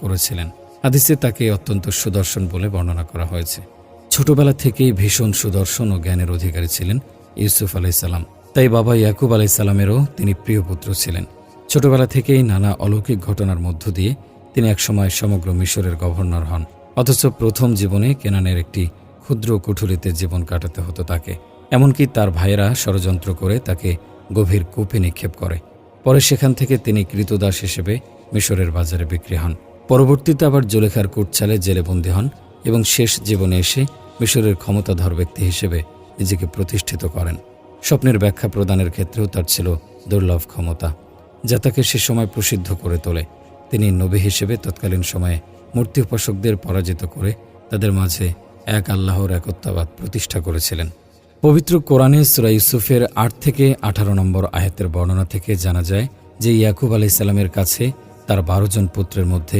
করেছিলেন। হাদিসে তাকে অত্যন্ত সুদর্শন বলে বর্ণনা করা হয়েছে। ছোটবেলা থেকেই ভীষণ সুদর্শন ও জ্ঞানের অধিকারী ছিলেন ইউসুফ আলাইসাল্লাম। তাই বাবা ইয়াকুব আলাইসাল্লামেরও তিনি প্রিয় পুত্র ছিলেন। ছোটবেলা থেকেই নানা অলৌকিক ঘটনার মধ্য দিয়ে তিনি একসময় সমগ্র মিশরের গভর্নর হন। অথচ প্রথম জীবনে কেনানের একটি ক্ষুদ্র কুঠুরিতে জীবন কাটাতে হতো তাকে। এমনকি তার ভাইয়েরা ষড়যন্ত্র করে তাকে গভীর কূপে নিক্ষেপ করে। পরে সেখান থেকে তিনি কৃতদাস হিসেবে মিশরের বাজারে বিক্রি হন। পরবর্তীতে আবার জুলেখার কুটছালে জেলে বন্দী হন এবং শেষ জীবনে এসে মিশরের ক্ষমতাধর ব্যক্তি হিসেবে নিজেকে প্রতিষ্ঠিত করেন। স্বপ্নের ব্যাখ্যা প্রদানের ক্ষেত্রেও তার ছিল দুর্লভ ক্ষমতা, যা তাকে সে সময় প্রসিদ্ধ করে তোলে। তিনি নবী হিসেবে তৎকালীন সময়ে মূর্তি উপাসকদের পরাজিত করে তাদের মাঝে এক আল্লাহর একত্ববাদ প্রতিষ্ঠা করেছিলেন। পবিত্র কোরআনে সূরা ইউসুফের ৮ থেকে ১৮ নম্বর আয়াতের বর্ণনা থেকে জানা যায় যে ইয়াকুব আলাইহিসসালামের কাছে তার ১২ জন পুত্রের মধ্যে